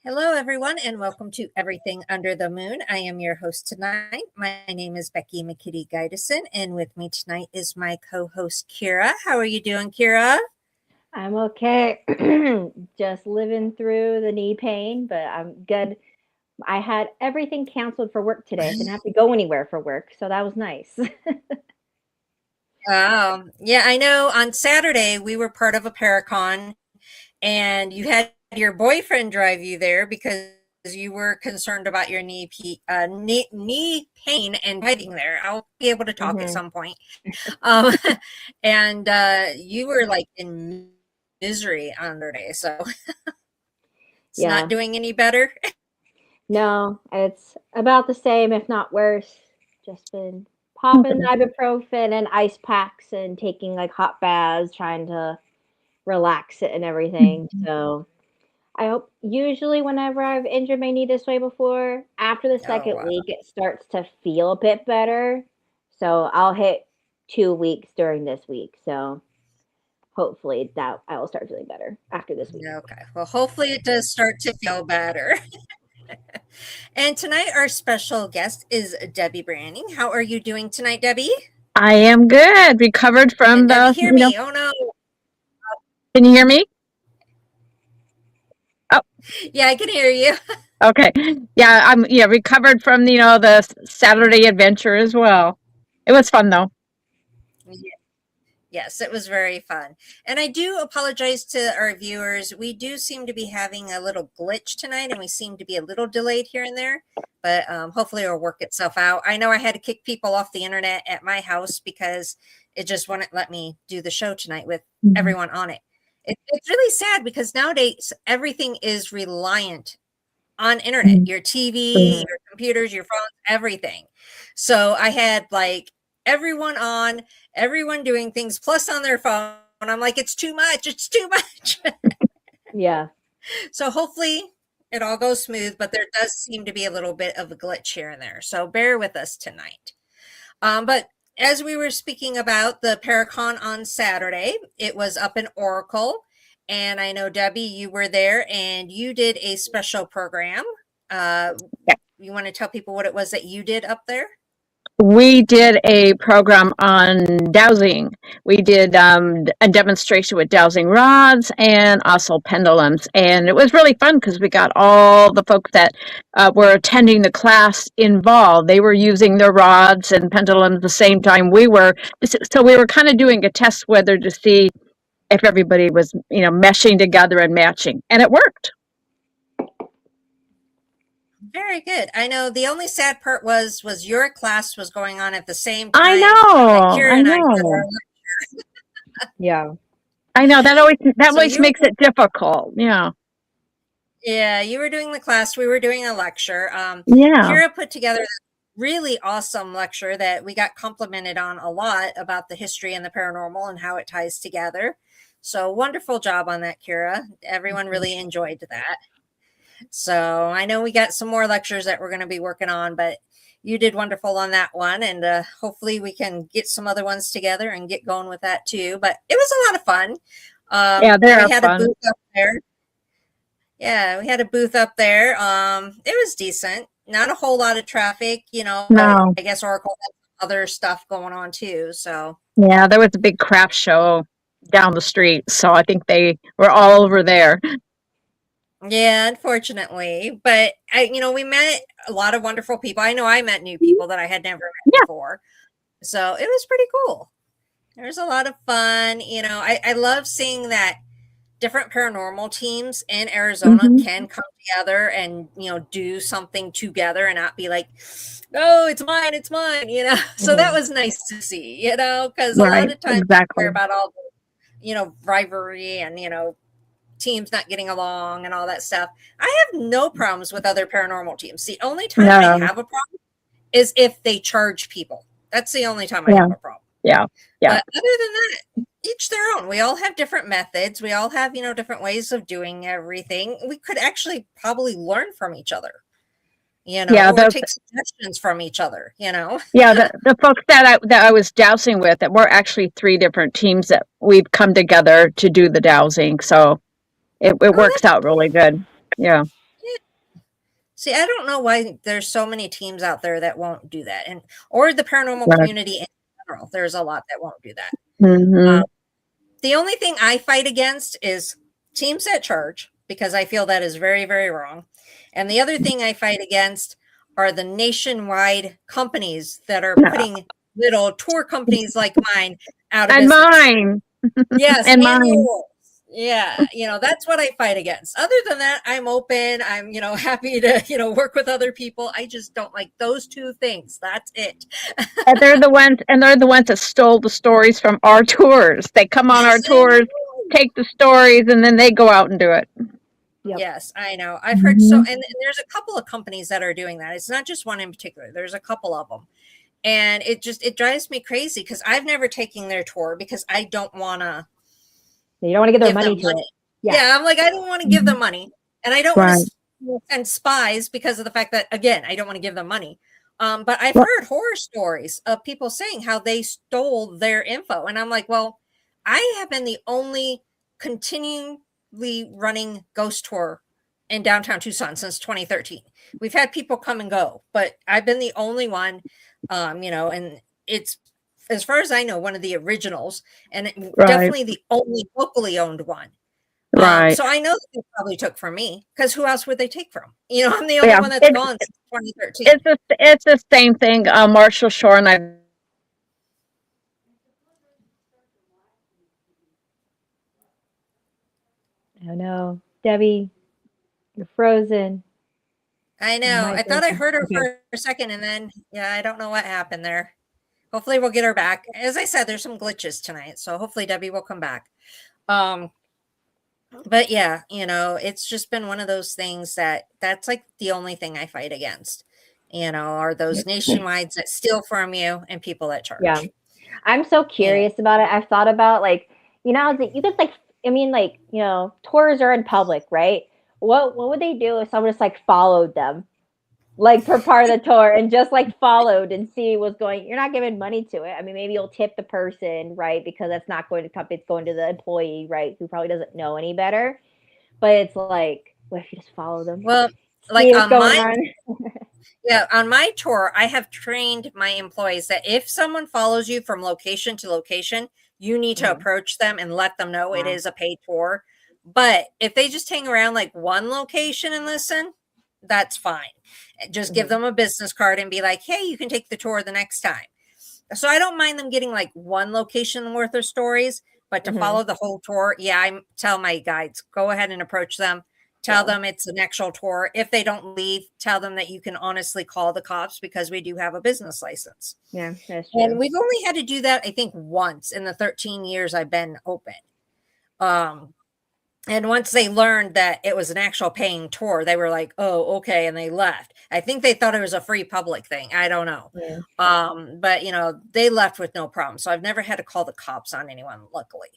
Hello, everyone, and welcome to Everything Under the Moon. I am your host tonight. My name is Becky Gydesen, and with me tonight is my co-host, Kyrra. How are you doing, Kyrra? I'm okay. Just living through the knee pain, but I'm good. I had everything canceled for work today. So I didn't have to go anywhere for work. So that was nice. Yeah, I know on Saturday we were part of a Paracon, and you had your boyfriend drive you there because you were concerned about your knee pain and driving there. I'll be able to talk at hmm some point. Um, and you were like in misery on Saturday, so it's not Yeah. doing any better. No, it's about the same, if not worse. Just been popping ibuprofen and ice packs and taking like hot baths, trying to relax it and everything. So I hope usually whenever I've injured my knee this way before, after the Oh, second wow. week, it starts to feel a bit better. So I'll hit 2 weeks during this week. So hopefully that I will start feeling better after this week. Okay. Well, hopefully it does start to feel better. And tonight, our special guest is Debbie Branning. How are you doing tonight, Debbie? I am good. Recovered from And Debbie, hear me. Oh, no. Can you hear me? Oh, Yeah, I can hear you. okay. Yeah, I'm recovered from the Saturday adventure as well. It was fun though. Yes, it was very fun. And I do apologize to our viewers. We do seem to be having a little glitch tonight, and we seem to be a little delayed here and there, but hopefully it'll work itself out. I know I had to kick people off the internet at my house because it just wouldn't let me do the show tonight with everyone on it. It's really sad because nowadays everything is reliant on internet, your TV, your computers, your phones, everything. So I had like everyone on, everyone doing things plus on their phone. I'm like, it's too much. It's too much. Yeah. So hopefully it all goes smooth, but there does seem to be a little bit of a glitch here and there. So bear with us tonight. But as we were speaking about the Paracon on Saturday, it was up in Oracle. And I know, Debbie, you were there and you did a special program. You want to tell people what it was that you did up there? We did a program on dowsing. We did a demonstration with dowsing rods and also pendulums. And it was really fun because we got all the folks that were attending the class involved. They were using their rods and pendulums the same time we were. So we were kind of doing a test weather to see if everybody was, meshing together and matching. And it worked. Very good. I know the only sad part was your class was going on at the same time I that know. Kyrra I and I did know. our Yeah. I know that So always makes it difficult. Yeah. Yeah, you were doing the class, we were doing a lecture. Yeah. Kyrra put together a really awesome lecture that we got complimented on a lot about the history and the paranormal and how it ties together. So wonderful job on that, Kyrra. Everyone really enjoyed that. So I know we got some more lectures that we're going to be working on, but you did wonderful on that one. And hopefully we can get some other ones together and get going with that too. But it was a lot of fun. Yeah, they're We had fun. a booth up there. Yeah, we had a booth up there. It was decent. Not a whole lot of traffic, but No. I guess Oracle has other stuff going on too. So Yeah, there was a big craft show down the street. So I think they were all over there. yeah, unfortunately, but we met a lot of wonderful people. I know I met new people that I had never met Yeah. before. So it was pretty cool. There was a lot of fun. I love seeing that different paranormal teams in Arizona can come together and, do something together and not be like, oh, it's mine. So that was nice to see, because a lot of times we hear about all the, rivalry and, teams not getting along and all that stuff. I have no problems with other paranormal teams. The only time I have a problem is if they charge people. That's the only time I have a problem. Yeah. But other than that, each their own. We all have different methods. We all have, different ways of doing everything. We could actually probably learn from each other, or take suggestions from each other, Yeah, the folks that I was dowsing with, that were actually 3 different teams that we've come together to do the dowsing. So it works out really good. Yeah. See, I don't know why there's so many teams out there that won't do that, or the paranormal Right. community in general. There's a lot that won't do that. Mm-hmm. The only thing I fight against is teams at church, because I feel that is very, very wrong. And the other thing I fight against are the nationwide companies that are putting little tour companies like mine out of And business. mine. Yes, and and mine. yours. Yeah, that's what I fight against. Other than that, I'm open. I'm, happy to, work with other people. I just don't like those two things. That's it. And they're the ones that stole the stories from our tours. They come on our Yes, I tours, know. take the stories, and then they go out and do it. Yep. Yes, I know. I've heard and there's a couple of companies that are doing that. It's not just one in particular. There's a couple of them. And it drives me crazy because I've never taken their tour because I don't want to. You don't want to give their give money them to money. it. Yeah, I'm like, I don't want to give them money. And I don't want to send spies because of the fact that, again, I don't want to give them money. But I've heard horror stories of people saying how they stole their info. And I'm like, well, I have been the only continually running ghost tour in downtown Tucson since 2013. We've had people come and go, but I've been the only one, and it's, as far as I know, one of the originals, and definitely the only locally owned one. Right. So I know that they probably took from me, because who else would they take from? I'm the only one that's gone since 2013. It's the same thing. Marshall Shore and I. Oh no, Debbie, you're frozen. I know. I thought I heard her for a second, and then I don't know what happened there. Hopefully we'll get her back. As I said, there's some glitches tonight, so hopefully Debbie will come back. But yeah, it's just been one of those things that's like the only thing I fight against, are those nationwides that steal from you and people at church. Yeah. I'm so curious about it. I've thought about you could tours are in public, right? What would they do if someone just followed them? For part of the tour and just followed and see what's going. You're not giving money to it. I mean, maybe you'll tip the person, right? Because that's not going to company, it's going to the employee, right? Who probably doesn't know any better. But it's what if you just follow them? Well, on my tour, I have trained my employees that if someone follows you from location to location, you need to approach them and let them know it is a paid tour. But if they just hang around one location and listen, that's fine. Just give them a business card and be like, hey, you can take the tour the next time. So I don't mind them getting one location worth of stories, but to follow the whole tour, I tell my guides, go ahead and approach them. Tell them it's an actual tour. If they don't leave, tell them that you can honestly call the cops because we do have a business license. Yeah, that's true. And we've only had to do that, I think, once in the 13 years I've been open. And once they learned that it was an actual paying tour, they were like, oh, okay. And they left. I think they thought it was a free public thing. I don't know. Yeah. But, they left with no problem. So I've never had to call the cops on anyone, luckily.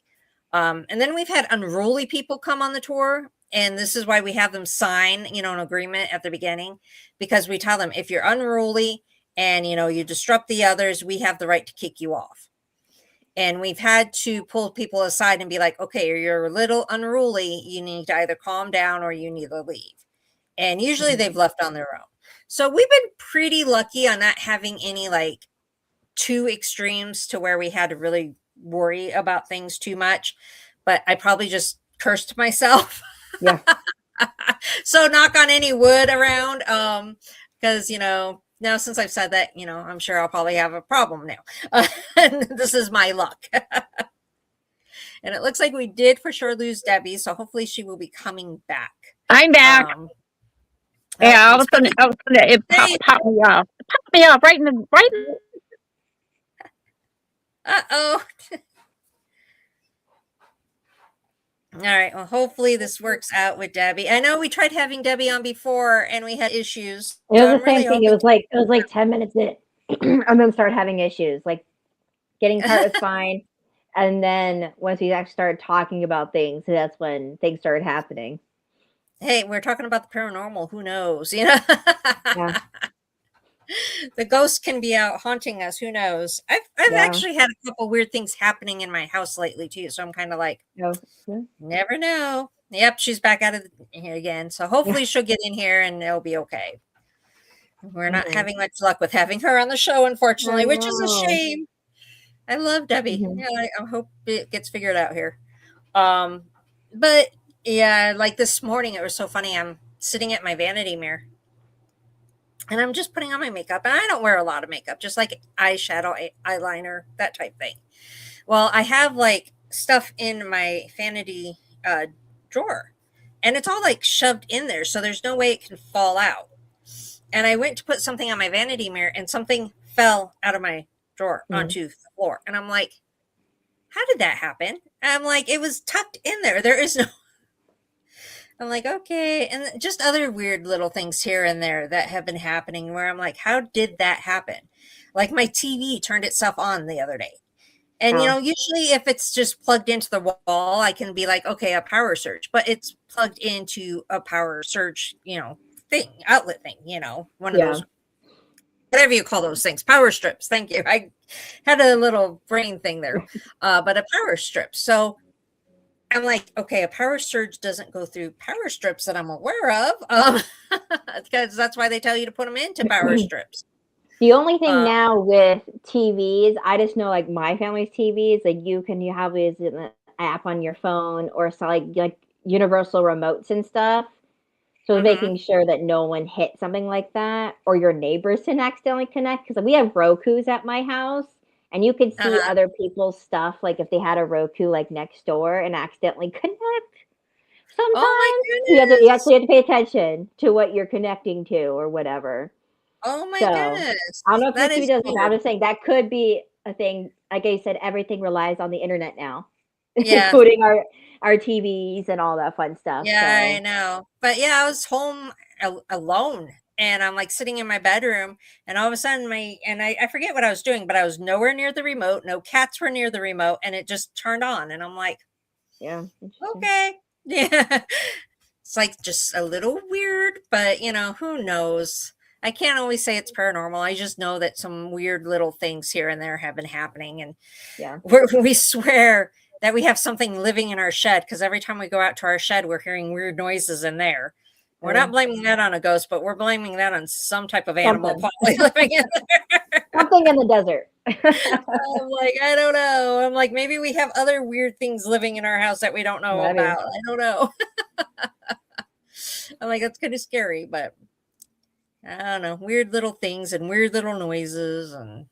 And then we've had unruly people come on the tour. And this is why we have them sign, an agreement at the beginning, because we tell them if you're unruly and, you disrupt the others, we have the right to kick you off. And we've had to pull people aside and be like, okay, you're a little unruly. You need to either calm down or you need to leave. And usually they've left on their own. So we've been pretty lucky on not having any two extremes to where we had to really worry about things too much. But I probably just cursed myself. Yeah. So knock on any wood around. Because, now, since I've said that, I'm sure I'll probably have a problem now. And this is my luck. And it looks like we did for sure lose Debbie, so hopefully she will be coming back. I'm back. All of a sudden, it popped me off. It popped me off right in the. Uh-oh. All right. Well, hopefully this works out with Debbie. I know we tried having Debbie on before and we had issues. It was the same thing. It was like 10 minutes in, and then started having issues. Getting started was fine, and then once we actually started talking about things, that's when things started happening. Hey, we're talking about the paranormal. Who knows? Yeah. The ghost can be out haunting us. Who knows? I've actually had a couple weird things happening in my house lately too. So I'm kind of like, never know. Yep, she's back out of here again. So hopefully she'll get in here and it'll be okay. We're not having much luck with having her on the show, unfortunately, I which is a know. shame. I love Debbie. Mhm. Yeah, I hope it gets figured out here. Um, but yeah, like this morning, it was so funny. I'm sitting at my vanity mirror and I'm just putting on my makeup, and I don't wear a lot of makeup, just like eyeshadow, eyeliner, that type thing. Well, I have like stuff in my vanity drawer, and it's all like shoved in there, so there's no way it can fall out. And I went to put something on my vanity mirror, and something fell out of my drawer onto the floor. And I'm like, how did that happen? And I'm like, it was tucked in there. There is no. I'm like, okay. And just other weird little things here and there that have been happening where I'm like, how did that happen? Like my TV turned itself on the other day. And, usually if it's just plugged into the wall, I can be like, okay, a power surge. But it's plugged into a power surge, thing, outlet thing, one of those, whatever you call those things, power strips. Thank you. I had a little brain thing there, but a power strip. So I'm like, okay, a power surge doesn't go through power strips that I'm aware of, because that's why they tell you to put them into power strips. The only thing now with TVs, I just know like my family's TVs, like you have an app on your phone or so like universal remotes and stuff. So making sure that no one hit something like that or your neighbors didn't accidentally connect. Because we have Rokus at my house and you could see other people's stuff, like if they had a Roku like next door and accidentally connect. Sometimes oh my you goodness. actually have to pay attention to what you're connecting to or whatever. Oh my So, goodness. I don't know if That your TV is does that. I'm weird. just saying that could be a thing. Like I said, everything relies on the internet now, Yeah. including our TVs and all that fun stuff. Yeah, I So, know. But yeah, I was home alone, and I'm like sitting in my bedroom, and all of a sudden I forget what I was doing, but I was nowhere near the remote. No cats were near the remote, and it just turned on, and I'm like, yeah, interesting. okay. Yeah. It's like just a little weird, but who knows? I can't always say it's paranormal. I just know that some weird little things here and there have been happening. And Yeah. we swear that we have something living in our shed because every time we go out to our shed, we're hearing weird noises in there. We're not blaming that on a ghost, but we're blaming that on some type of animal probably living in there. Something in the desert. I'm like, I don't know. I'm like, maybe we have other weird things living in our house that we don't know Maybe. about. I don't know. I'm like, that's kind of scary, but I don't know. Weird little things and weird little noises. And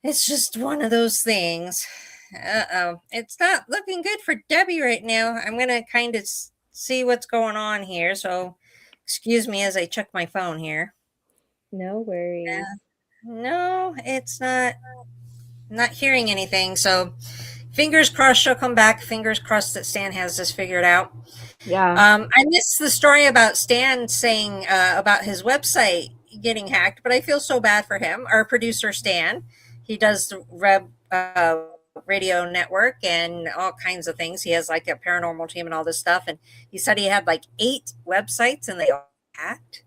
it's just one of those things. Uh-oh. It's not looking good for Debbie right now. I'm going to kind of see what's going on here. So excuse me as I check my phone here. No worries. No, it's not hearing anything. So fingers crossed she'll come back. Fingers crossed that Stan has this figured out. Yeah. I missed the story about Stan saying about his website getting hacked, but I feel so bad for him. Our producer Stan, he does the W.E.B.B Radio Network and all kinds of things. He has like a paranormal team and all this stuff, and he said he had like 8 websites and they all hacked.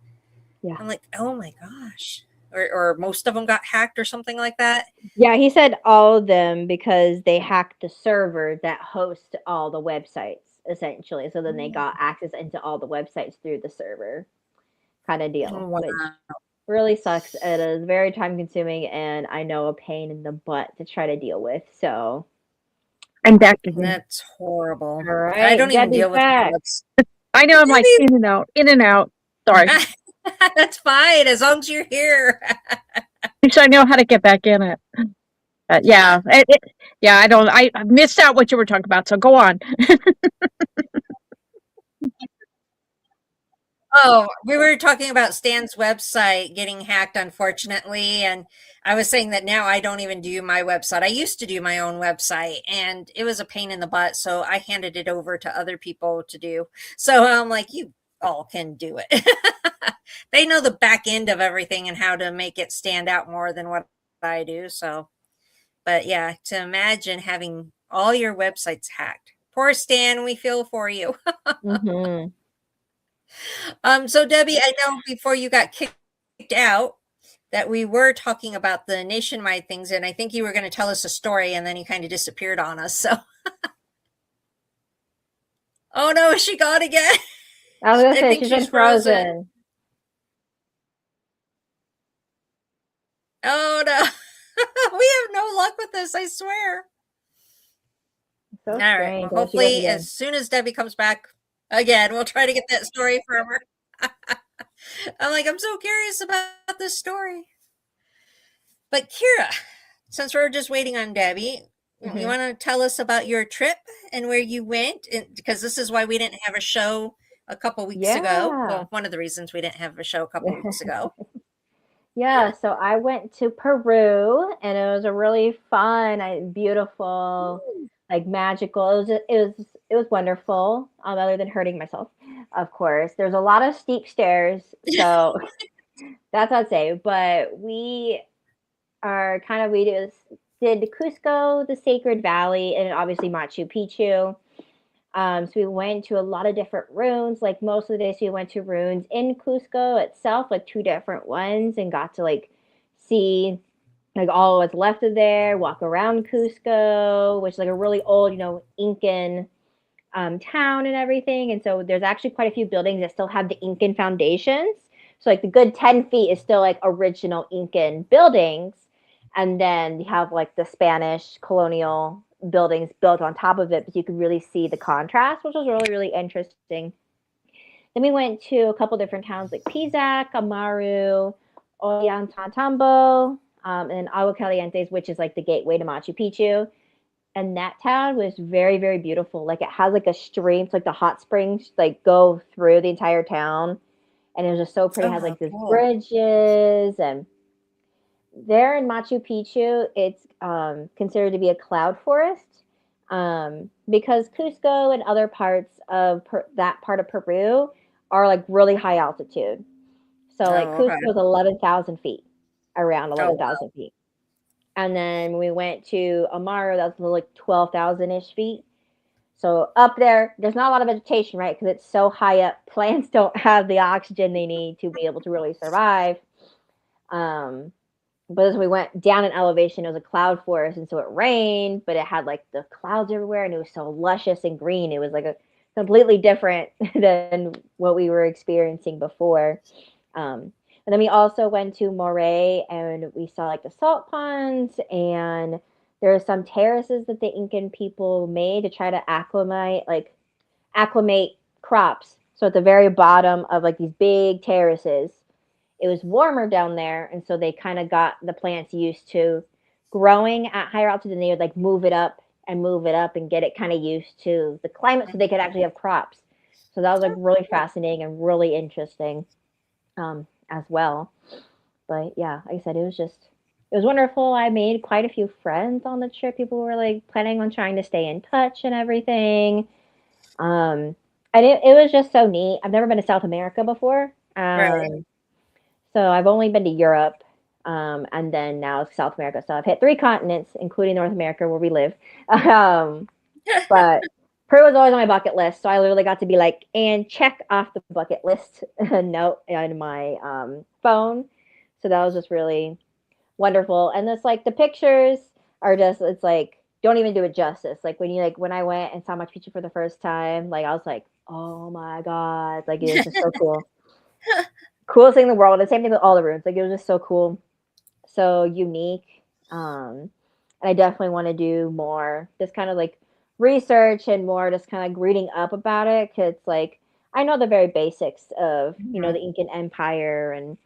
Yeah. I'm like, oh my gosh. Or most of them got hacked or something like that. Yeah, he said all of them because they hacked the server that hosts all the websites, essentially. So then they got access into all the websites through the server kind of deal, Wow. which really sucks. It is very time consuming and I know a pain in the butt to try to deal with. So I'm back again. That's horrible. all right, I don't even deal with facts. I know I'm like in and out, in and out. Sorry. That's fine as long as you're here. At least I know how to get back in it. Yeah, I missed out what you were talking about, so go on. Oh, we were talking about Stan's website getting hacked, unfortunately. And I was saying that now I don't even do my website. I used to do my own website and it was a pain in the butt. So I handed it over to other people to do. So I'm like, you all can do it. They know the back end of everything and how to make it stand out more than what I do. So, but yeah, to imagine having all your websites hacked. Poor Stan, we feel for you. Mm-hmm. So Debbie, I know before you got kicked out that we were talking about the nationwide things, and I think you were going to tell us a story, and then you kind of disappeared on us. So Oh no, is she gone again? I was gonna I say think she's been she's frozen. frozen. Oh no. We have no luck with this, I swear. So All right. Well, strange. There she goes hopefully, again. as soon as Debbie comes back again, we'll try to get that story from her. I'm like, I'm so curious about this story. But Kyrra, since we're just waiting on Debbie, you want to tell us about your trip and where you went? Because this is why we didn't have a show a couple weeks ago. Yeah. Well, one of the reasons we didn't have a show a couple weeks ago. Yeah, so I went to Peru and it was a really fun, beautiful, like magical. It was wonderful. Other than hurting myself, of course. There's a lot of steep stairs, so that's what I'd say. But we did Cusco, the Sacred Valley, and obviously Machu Picchu. So we went to a lot of different ruins. Like most of the days, we went to ruins in Cusco itself, like two different ones, and got to like see like all what's left of there. Walk around Cusco, which is like a really old, Incan town and everything. And so there's actually quite a few buildings that still have the Incan foundations. So like the good 10 feet is still like original Incan buildings. And then you have like the Spanish colonial buildings built on top of it, but you could really see the contrast, which was really, really interesting. Then we went to a couple different towns like Pisac, Amaru, Ollantaytambo, and Agua Calientes, which is like the gateway to Machu Picchu. And that town was very, very beautiful. Like it has like a stream, so like the hot springs like go through the entire town. And it was just so pretty. It has like these bridges, and there in Machu Picchu, it's considered to be a cloud forest because Cusco and other parts of that part of Peru are like really high altitude. So like Cusco is 11,000 feet, around 11,000 feet. And then we went to Amaru, that's like 12,000-ish feet. So up there, there's not a lot of vegetation, right? Because it's so high up. Plants don't have the oxygen they need to be able to really survive. But as we went down in elevation, it was a cloud forest, and so it rained, but it had like the clouds everywhere, and it was so luscious and green. It was like a completely different than what we were experiencing before. And then we also went to Moray, and we saw like the salt ponds, and there are some terraces that the Incan people made to try to acclimate crops. So at the very bottom of like these big terraces, it was warmer down there, and so they kind of got the plants used to growing at higher altitude, and they would like move it up and get it kind of used to the climate so they could actually have crops. So that was like really fascinating and really interesting as well. But yeah, like I said, it was wonderful. I made quite a few friends on the trip. People were like planning on trying to stay in touch and everything. And it was just so neat. I've never been to South America before. Right. So I've only been to Europe, and then now South America. So I've hit 3 continents, including North America, where we live. But Peru was always on my bucket list, so I literally got to be like, and check off the bucket list note in my phone. So that was just really wonderful. And it's like the pictures are just, it's like, don't even do it justice. Like when I went and saw Machu Picchu for the first time, like I was like, oh my God, like it was just so cool. Coolest thing in the world. The same thing with all the rooms. Like it was just so cool, so unique. And I definitely want to do more, just kind of like research and more, just kind of reading up about it. Cause it's like I know the very basics of the Incan Empire and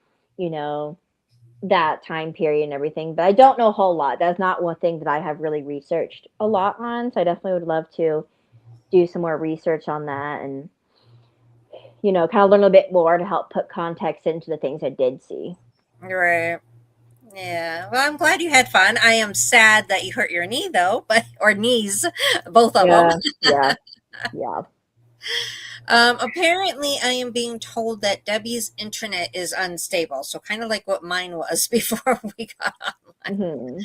that time period and everything, but I don't know a whole lot. That's not one thing that I have really researched a lot on. So I definitely would love to do some more research on that and kind of learn a bit more to help put context into the things I did see. Right. Yeah. Well, I'm glad you had fun. I am sad that you hurt your knee though, or knees, both of them. Yeah. Apparently, I am being told that Debbie's internet is unstable. So kind of like what mine was before we got online.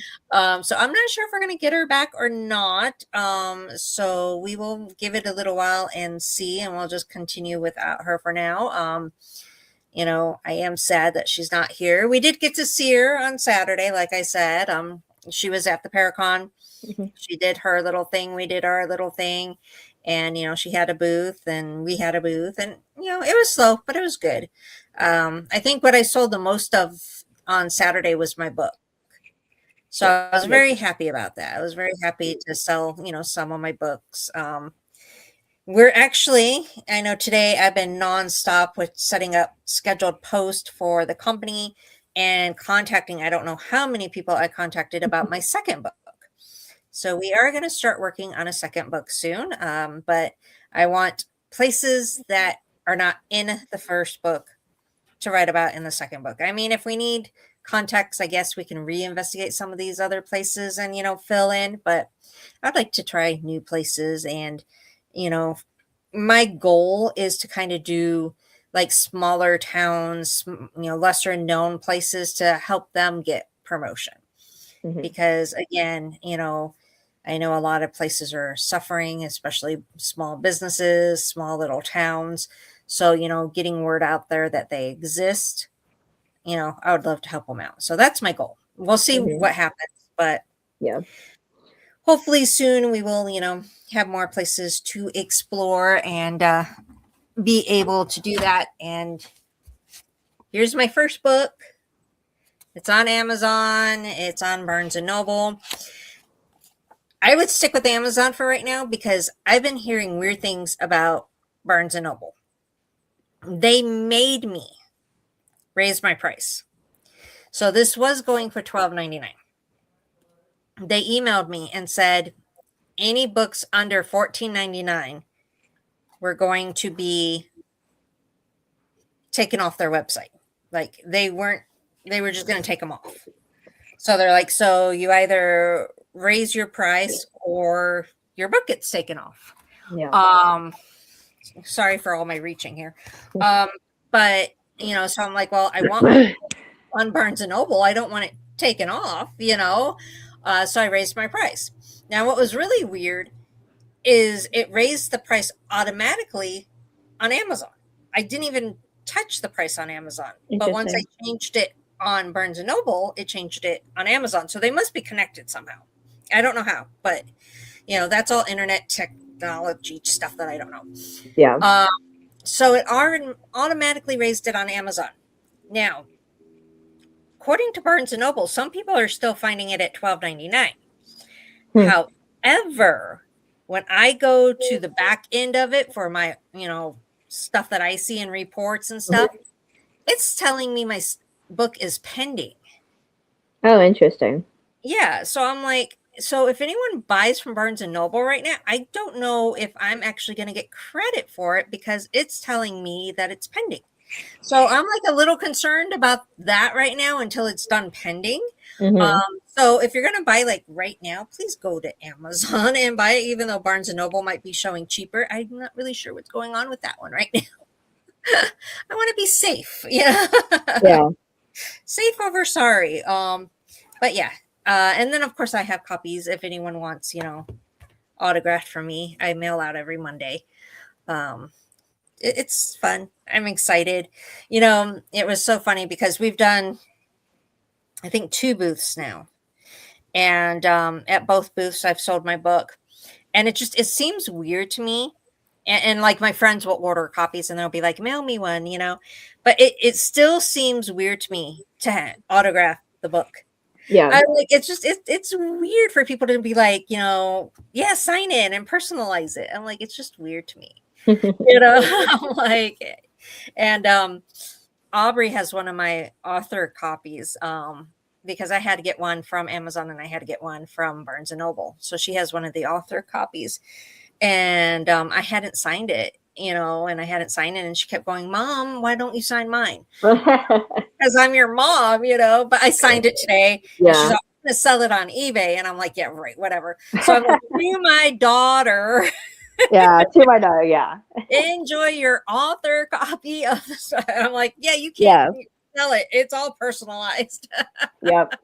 So I'm not sure if we're going to get her back or not. So we will give it a little while and see, and we'll just continue without her for now. I am sad that she's not here. We did get to see her on Saturday, like I said. She was at the Paracon. She did her little thing. We did our little thing. And, she had a booth and we had a booth, and, it was slow, but it was good. I think what I sold the most of on Saturday was my book. So I was very happy about that. I was very happy to sell, some of my books. We're actually, I know today I've been nonstop with setting up scheduled posts for the company and contacting, I don't know how many people I contacted about my second book. So we are going to start working on a second book soon. But I want places that are not in the first book to write about in the second book. I mean, if we need context, I guess we can reinvestigate some of these other places and, fill in. But I'd like to try new places. And, my goal is to kind of do like smaller towns, lesser known places to help them get promotion. Because again, I know a lot of places are suffering, especially small businesses, small little towns. So, getting word out there that they exist, I would love to help them out. So that's my goal. We'll see what happens, but yeah, hopefully soon we will, have more places to explore and be able to do that. And here's my first book. It's on Amazon. It's on Barnes and Noble. I would stick with Amazon for right now because I've been hearing weird things about Barnes and Noble. They made me raise my price. So this was going for $12.99. They emailed me and said any books under $14.99 were going to be taken off their website. Like they were just going to take them off. So they're like, so you either raise your price or your book gets taken off. Yeah. Sorry for all my reaching here. But so I'm like, well, I want on Barnes and Noble. I don't want it taken off, so I raised my price. Now, what was really weird is it raised the price automatically on Amazon. I didn't even touch the price on Amazon, but once I changed it on Barnes and Noble, it changed it on Amazon. So they must be connected somehow. I don't know how, but that's all internet technology stuff that I don't know. Yeah. So it automatically raised it on Amazon. Now, according to Barnes and Noble, some people are still finding it at $12.99. However, when I go to the back end of it for my, stuff that I see in reports and stuff, it's telling me my book is pending. Oh, interesting. Yeah. So I'm like, so if anyone buys from Barnes and Noble right now, I don't know if I'm actually going to get credit for it because it's telling me that it's pending. So I'm like a little concerned about that right now until it's done pending. So if you're going to buy like right now, please go to Amazon and buy it, even though Barnes and Noble might be showing cheaper. I'm not really sure what's going on with that one right now. I want to be safe. Yeah. Safe over sorry. But yeah. And then of course I have copies if anyone wants, autographed from me. I mail out every Monday. It's fun. I'm excited. It was so funny because we've done, I think, 2 booths now. And at both booths, I've sold my book. And it seems weird to me. And like my friends will order copies and they'll be like, mail me one, But it still seems weird to me to autograph the book. Yeah. I'm like, it's weird for people to be like, yeah, sign it and personalize it. I'm like, it's just weird to me. I'm like, and Aubrey has one of my author copies because I had to get one from Amazon and I had to get one from Barnes and Noble. So she has one of the author copies, and I hadn't signed it, and I hadn't signed it, and she kept going, Mom, why don't you sign mine? Because I'm your mom, but I signed it today. Yeah. She's like, I'm going to sell it on eBay, and I'm like, yeah, right, whatever. So I'm like, to my daughter. Yeah, to my daughter, yeah. Enjoy your author copy of this. I'm like, yeah, you can't sell it. It's all personalized. Yep.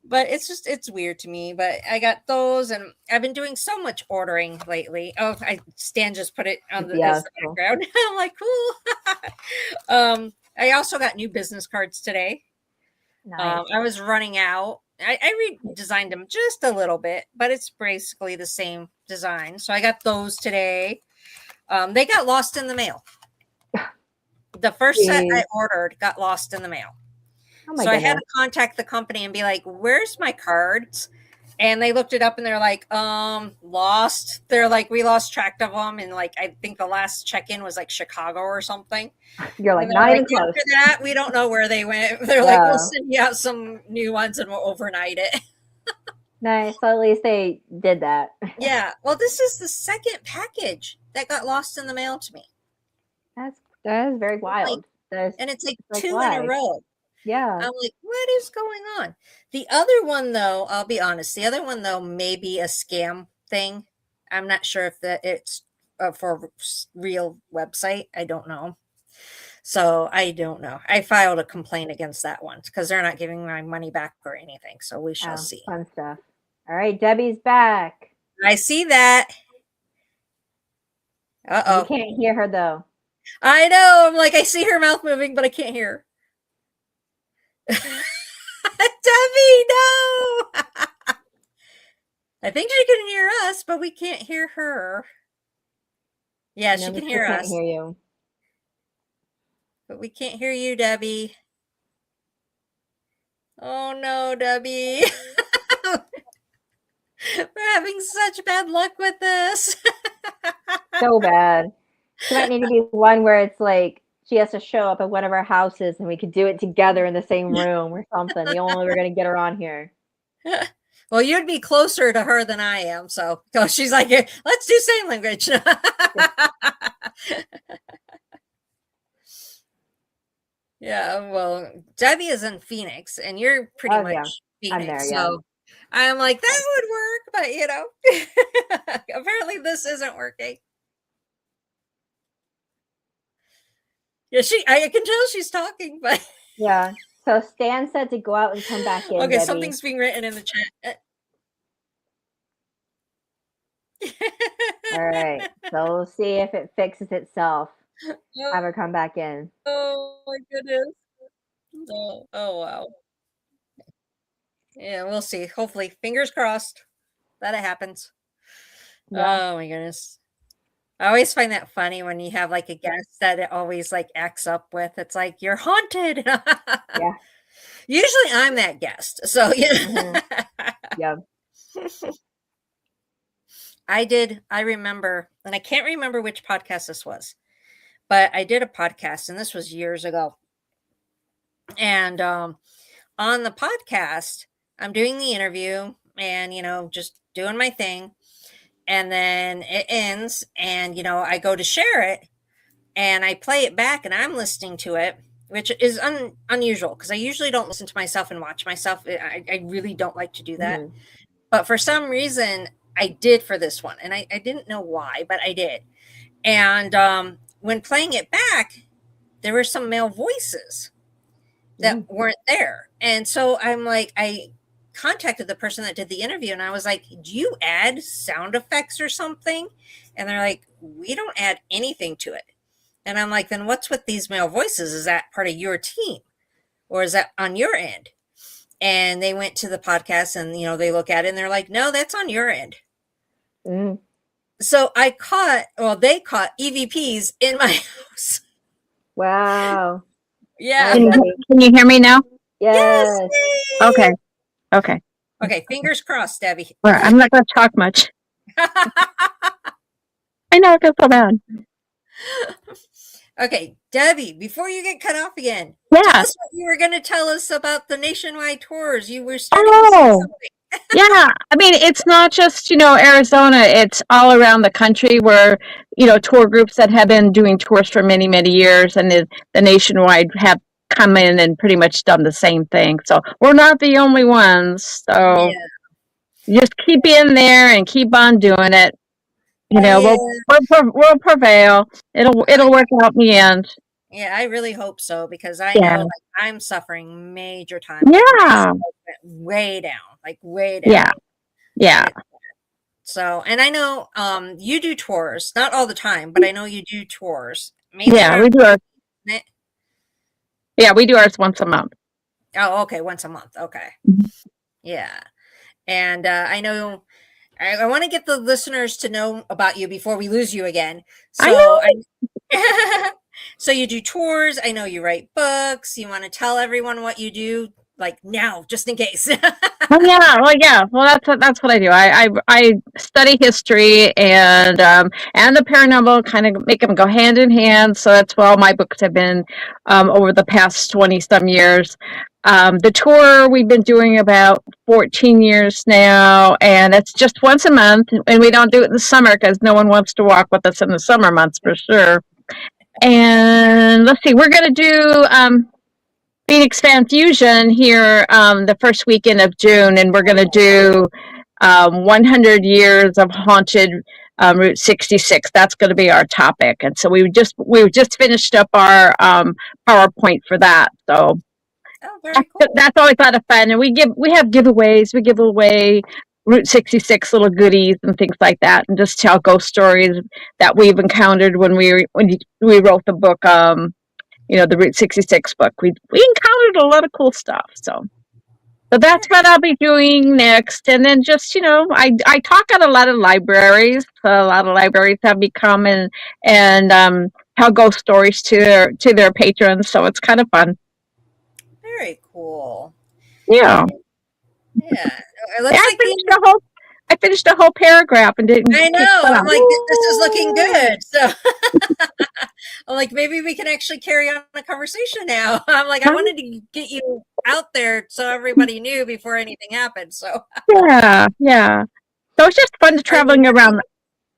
But it's weird to me. But I got those, and I've been doing so much ordering lately. Oh, Stan just put it on the background. I'm like, cool. I also got new business cards today. Nice. I was running out I redesigned them just a little bit, but it's basically the same design. So I got those today. They got lost in the mail. The first set I ordered got lost in the mail. Oh my So I goodness. had to contact the company and be like, "Where's my cards?" And they looked it up and they're like, lost. They're like, "We lost track of them." And like, I think the last check-in was like Chicago or something. You're like, And not they're even like, close. after that, we don't know where they went. They're like, "We'll send you out some new ones and we'll overnight it." Nice. So at least they did that. Yeah. Well, this is the second package that got lost in the mail to me. That is very wild. And it's like two why? in a row. Yeah. I'm like, what is going on? The other one, though, I'll be honest, the other one, though, may be a scam thing. I'm not sure if it's for a real website. I don't know. So I don't know. I filed a complaint against that one because they're not giving my money back or anything. So we shall see. Fun stuff. All right, Debbie's back. I see that. Uh-oh. You can't hear her, though. I know. I'm like, I see her mouth moving, but I can't hear. Debbie, no! I think she can hear us, but we can't hear her. Yeah, she can hear us. Can't hear you. But we can't hear you, Debbie. Oh no, Debbie. We're having such bad luck with this. So bad. She might need to be one where it's like she has to show up at one of our houses and we could do it together in the same room or something. The only way we're going to get her on here. Well, you'd be closer to her than I am. So she's like, let's do sign language. Yeah, well, Debbie is in Phoenix and you're pretty much Phoenix. I'm there, so I'm like, that would work, but apparently this isn't working. Yeah, I can tell she's talking, but yeah. So Stan said to go out and come back in. Okay, Debbie. Something's being written in the chat. All right. So we'll see if it fixes itself. Have her come back in. Oh my goodness. Oh wow. Yeah, we'll see. Hopefully, fingers crossed that it happens. Yeah. Oh my goodness. I always find that funny when you have like a guest that it always like acts up with. It's like, you're haunted. Yeah. Usually I'm that guest. So yeah. Yeah. I remember, and I can't remember which podcast this was, but I did a podcast and this was years ago. And on the podcast, I'm doing the interview and, just doing my thing. And then it ends and, I go to share it and I play it back and I'm listening to it, which is unusual because I usually don't listen to myself and watch myself. I really don't like to do that. Mm-hmm. But for some reason, I did for this one. And I didn't know why, but I did. And when playing it back, there were some male voices that weren't there. And so I'm like, I contacted the person that did the interview and I was like, do you add sound effects or something? And they're like, we don't add anything to it. And I'm like, then what's with these male voices? Is that part of your team or is that on your end? And they went to the podcast and, they look at it and they're like, no, that's on your end. Mm. So they caught EVPs in my house. Wow. Yeah. Can you hear me now? Yes. Okay. Okay. Fingers crossed, Debbie. Well, I'm not going to talk much. I know, it feels so bad. Okay, Debbie, before you get cut off again, tell us what you were going to tell us about the nationwide tours. You were starting to say something. Yeah, I mean, it's not just, Arizona, it's all around the country where, tour groups that have been doing tours for many, many years and the nationwide have come in and pretty much done the same thing. So we're not the only ones. So just keep in there and keep on doing it. We'll prevail. It'll work out in the end. Yeah, I really hope so because I know I'm suffering major time. Yeah. Way down, like way down. Yeah. So, and I know you do tours, not all the time, but I know you do tours. We do ours. Yeah, we do ours once a month. Oh, okay, once a month. Okay. Yeah. And I know I want to get the listeners to know about you before we lose you again. I So know. so you do tours. I know you write books. You want to tell everyone what you do, like now, just in case. Oh yeah, well yeah, well that's what I do. I study history and the paranormal, kind of make them go hand in hand. So that's what all my books have been over the past 20 some years. The tour we've been doing about 14 years now, and it's just once a month, and we don't do it in the summer because no one wants to walk with us in the summer months for sure. And let's see, we're gonna do Phoenix Fan Fusion here the first weekend of June, and we're going to do 100 years of haunted Route 66. That's going to be our topic, and so we just finished up our PowerPoint for that. So very cool. That's always a lot of fun, and we have giveaways. We give away Route 66 little goodies and things like that, and just tell ghost stories that we've encountered when we wrote the book. The Route 66 book. We encountered a lot of cool stuff. So that's what I'll be doing next. And then just, I talk at a lot of libraries. A lot of libraries have me come and tell ghost stories to their patrons. So it's kind of fun. Very cool. Yeah. Yeah. It looks like I finished a whole paragraph and didn't. I know. I'm like, this is looking good. So I'm like, maybe we can actually carry on a conversation now. I'm like, I wanted to get you out there so everybody knew before anything happened. So yeah. So it's just fun to traveling around.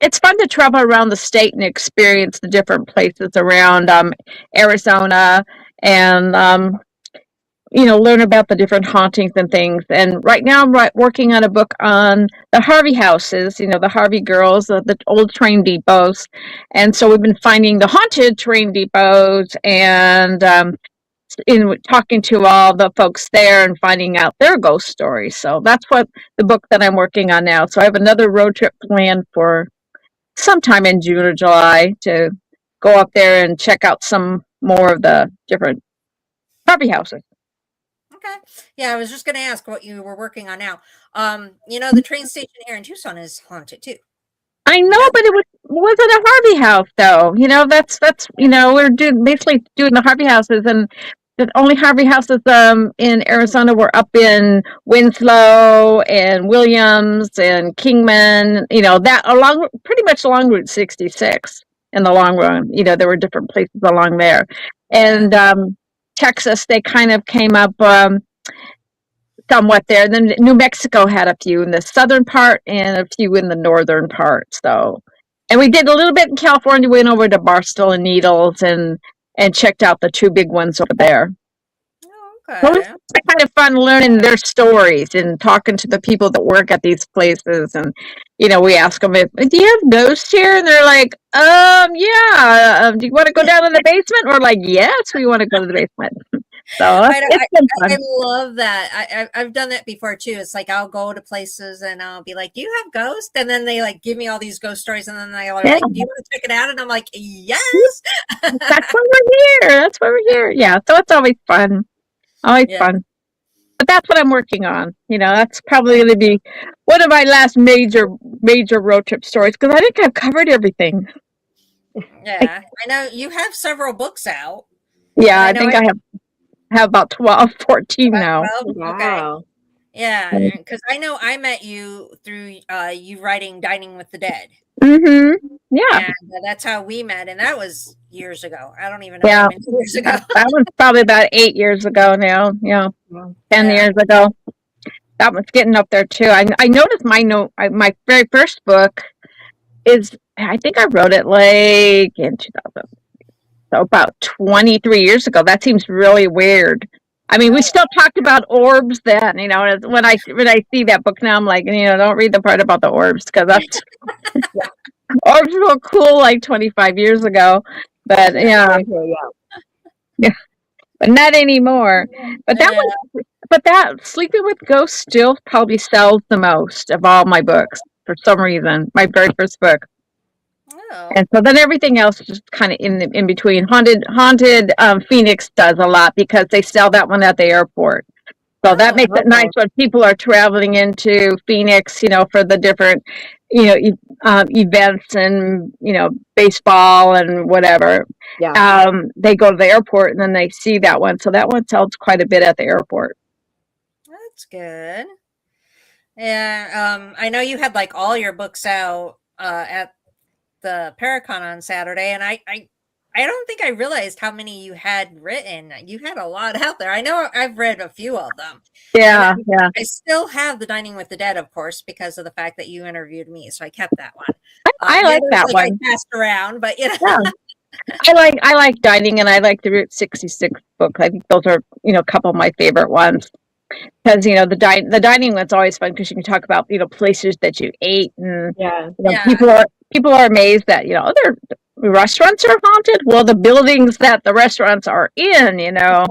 It's fun to travel around the state and experience the different places around Arizona and learn about the different hauntings and things. And right now I'm working on a book on the Harvey houses, the Harvey girls, the old train depots. And so we've been finding the haunted train depots and in talking to all the folks there and finding out their ghost stories. So that's what the book that I'm working on now. So I have another road trip planned for sometime in June or July to go up there and check out some more of the different Harvey houses. Okay. Yeah, I was just going to ask what you were working on now. The train station here in Tucson is haunted too. I know, but it wasn't a Harvey house, though. That's we're basically doing the Harvey houses, and the only Harvey houses in Arizona were up in Winslow and Williams and Kingman. That pretty much along Route 66 in the long run. There were different places along there, and Texas, they kind of came up somewhat there. And then New Mexico had a few in the southern part and a few in the northern part. So, and we did a little bit in California. We went over to Barstow and Needles and checked out the two big ones over there. Okay. So it's kind of fun learning their stories and talking to the people that work at these places. And, we ask them, do you have ghosts here? And they're like, yeah. Do you want to go down in the basement? We're like, yes, we want to go to the basement. So I love that. I've done that before too. It's like I'll go to places and I'll be like, "Do you have ghosts?" And then they like give me all these ghost stories, and then they are like, "Do you want to check it out?" And I'm like, "Yes." That's why we're here. That's why we're here. Yeah. So it's always fun. Always fun. But that's what I'm working on. That's probably going to be one of my last major road trip stories because I think I've covered everything. Yeah, I know you have several books out. Yeah, I think I have about 12, 14 now. 12? Wow. Okay. Yeah, because I know I met you through you writing Dining with the Dead. Mm-hmm. Yeah. And that's how we met, and that was years ago. I don't even know how many years ago. That was probably about 8 years ago now. 10 years ago. That was getting up there too. I noticed my very first book is, I think I wrote it like in 2000. So about 23 years ago. That seems really weird. I mean, we still talked about orbs then. When I see that book now, I'm like, don't read the part about the orbs because that's orbs were cool like 25 years ago. But yeah, but not anymore. But that Sleeping with Ghosts still probably sells the most of all my books for some reason. My very first book. Oh. And so then everything else is just kind of in between. Haunted Phoenix does a lot because they sell that one at the airport. So that Oh, makes it nice okay. when people are traveling into Phoenix, for the different, events and, baseball and whatever. Yeah. They go to the airport and then they see that one. So that one sells quite a bit at the airport. That's good. Yeah, I know you had like all your books out at the Paracon on Saturday, and I don't think I realized how many you had written. You had a lot out there. I know I've read a few of them, and Yeah, yeah. I still have the Dining with the Dead, of course, because of the fact that you interviewed me, so I kept that one. I The like others, that like I one. passed around, but Yeah. I like Dining, and I like the Route 66 book. I think those are, a couple of my favorite ones. Because the dining one's always fun because you can talk about places that you ate, and Yeah. yeah, people are amazed that other restaurants are haunted. Well, the buildings that the restaurants are in, are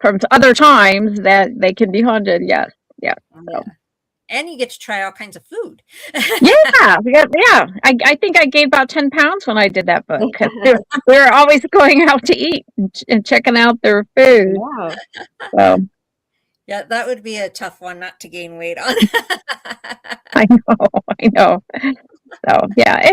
from other times that they can be haunted. Yes, yeah. yeah. So. And you get to try all kinds of food. Yeah, yeah. I think I gained about 10 pounds when I did that book because we were always going out to eat and checking out their food. Yeah. So Yeah, that would be a tough one not to gain weight on. I know. So yeah,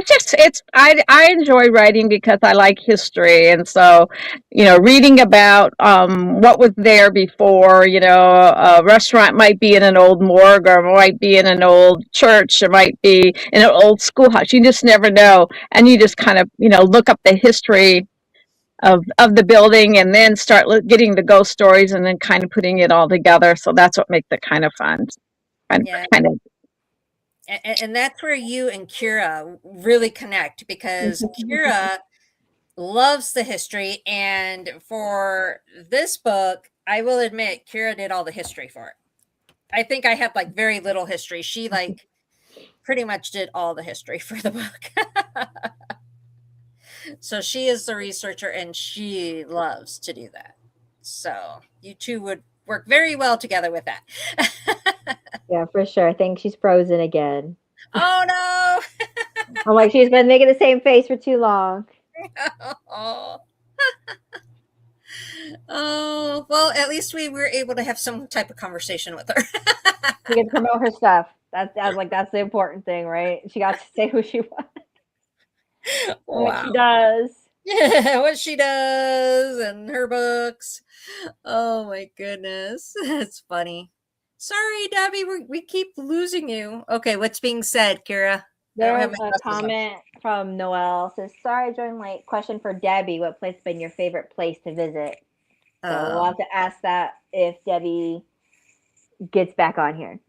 I enjoy writing because I like history, and so reading about what was there before. A restaurant might be in an old morgue, or might be in an old church, or might be in an old schoolhouse. You just never know, and you just kind of look up the history of the building, and then start getting the ghost stories, and then kind of putting it all together. So that's what makes it kind of fun. Yeah. Kind of. And that's where you and Kyrra really connect, because Kyrra loves the history. And for this book, I will admit, Kyrra did all the history for it. I think I had like very little history. She like pretty much did all the history for the book. So she is the researcher and she loves to do that. So you two would work very well together with that. Yeah, for sure. I think she's frozen again. Oh no. I'm like, she's been making the same face for too long. Oh. Oh, well, at least we were able to have some type of conversation with her. She gets to promote her stuff. That's the important thing, right? She got to say who she was, what she does. Yeah, what she does and her books. Oh my goodness. That's funny. Sorry, Debbie, we keep losing you. Okay, what's being said, Kyrra? I don't have There's my a glasses on. comment from Noelle. Says, sorry I joined late. Question for Debbie. What place has been your favorite place to visit? So we'll have to ask that if Debbie gets back on here.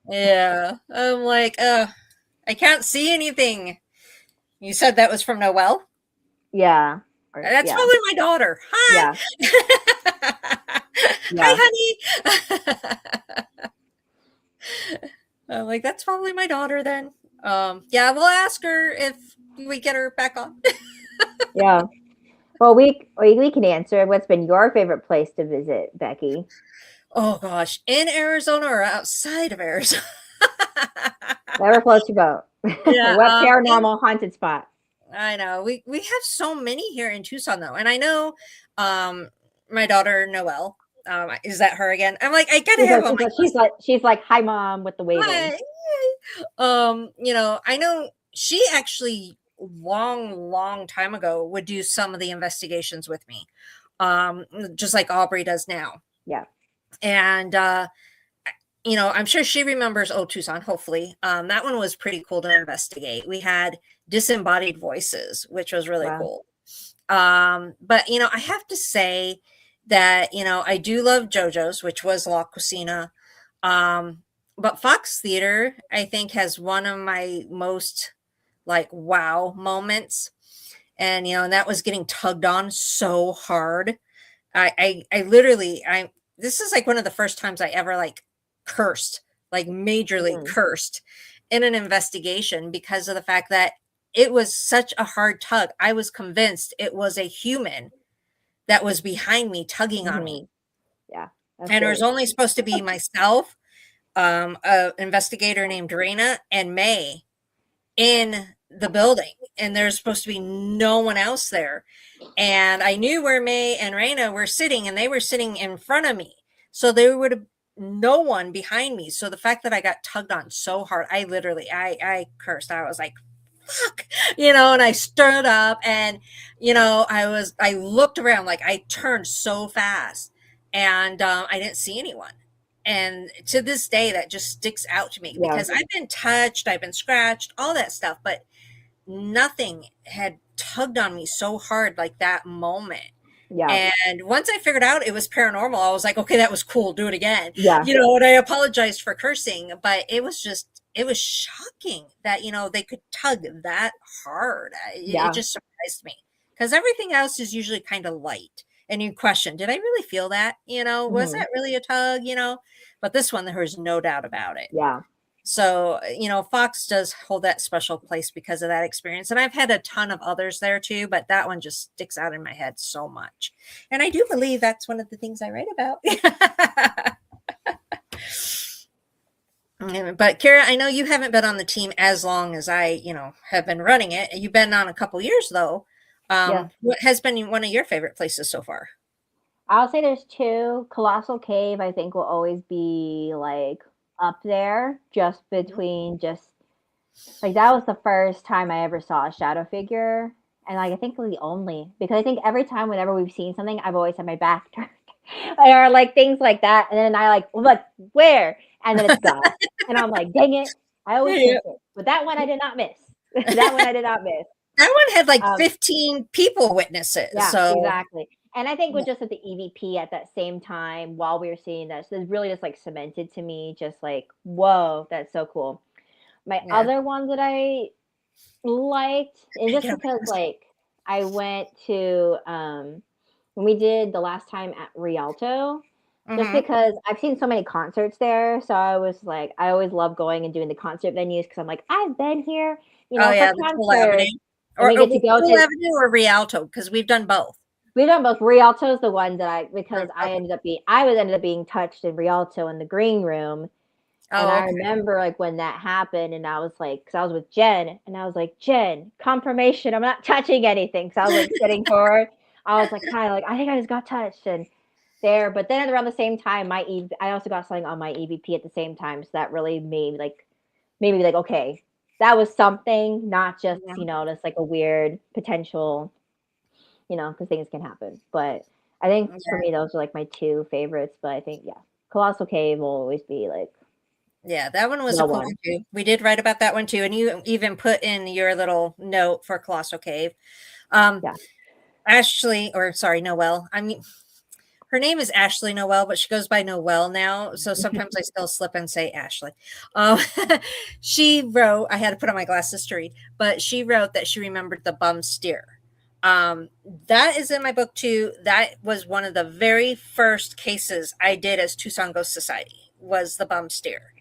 Yeah. I'm like, I can't see anything. You said that was from Noelle? Yeah. That's probably my daughter. Hi. Yeah. Hi, honey. I'm like, that's probably my daughter then. Yeah, we'll ask her if we get her back on. Yeah. Well, we can answer. What's been your favorite place to visit, Becky? Oh gosh, in Arizona or outside of Arizona? Whatever floats your boat. Yeah, What paranormal haunted spot? I know we have so many here in Tucson though, and I know my daughter Noelle. Is that her again? I'm like, I gotta have she's like, hi mom, with the waving. I know she actually long time ago would do some of the investigations with me, just like Aubrey does now. Yeah. And I'm sure she remembers Old Tucson, hopefully. That one was pretty cool to investigate. We had disembodied voices, which was really cool. But I have to say that I do love JoJo's, which was La Cocina. But Fox Theater, I think, has one of my most like wow moments. And and that was getting tugged on so hard. I literally this is like one of the first times I ever like cursed, like majorly cursed in an investigation, because of the fact that it was such a hard tug. I was convinced it was a human that was behind me tugging on me. Yeah. And there was only supposed to be myself, an investigator named Rena, and May in the building, and there's supposed to be no one else there. And I knew where May and Rena were sitting, and they were sitting in front of me. So there would have no one behind me. So the fact that I got tugged on so hard, I literally, I cursed. I was like, fuck, and I stood up and, I looked around, like I turned so fast and I didn't see anyone. And to this day, that just sticks out to me Yeah. because I've been touched, I've been scratched, all that stuff, but nothing had tugged on me so hard like that moment. Yeah. And once I figured out it was paranormal, I was like, okay, that was cool. Do it again. Yeah. And I apologized for cursing, but it was shocking that, they could tug that hard. Yeah. It just surprised me because everything else is usually kind of light. And you question, did I really feel that? Was that really a tug? But this one, there was no doubt about it. Yeah. So, Fox does hold that special place because of that experience. And I've had a ton of others there too, but that one just sticks out in my head so much. And I do believe that's one of the things I write about. But Kyrra, I know you haven't been on the team as long as I, have been running it. You've been on a couple years though. What has been one of your favorite places so far? I'll say there's two. Colossal Cave, I think, will always be like up there, just between like that was the first time I ever saw a shadow figure, and like I think the only, because I think every time whenever we've seen something, I've always had my back turned, or like things like that, and then I like where, and then it's gone, and I'm like, dang it, I always miss it, but that one I did not miss. That one I did not miss. That one had like 15 people witness it. Yeah, so exactly. And I think with just at the EVP at that same time while we were seeing this, it really just like cemented to me, just like, whoa, that's so cool. My other one that I liked, and just because like I went to when we did the last time at Rialto, just because I've seen so many concerts there, so I was like, I always love going and doing the concert venues because I'm like, I've been here, for concerts. Or we get to go to Avenue or Rialto, because we've done both. We've done both. Rialto is the one that I ended up being touched in Rialto in the green room. And I remember like when that happened, and I was like, because I was with Jen, and I was like, Jen, confirmation, I'm not touching anything. So I was like sitting forward. I was like kind of like, I think I just got touched and there. But then around the same time, I also got something on my EVP at the same time. So that really made me like, okay, that was something, not just, just like a weird potential, because things can happen. But I think for me, those are like my two favorites. But I think, Colossal Cave will always be like, that one was a cool one too. We did write about that one too. And you even put in your little note for Colossal Cave. Ashley, or sorry, Noelle. I mean, her name is Ashley Noelle, but she goes by Noelle now. So sometimes I still slip and say Ashley. She wrote, I had to put on my glasses to read, but she wrote that she remembered the bum steer. That is in my book too. That was one of the very first cases I did as Tucson Ghost Society, was the bum steer.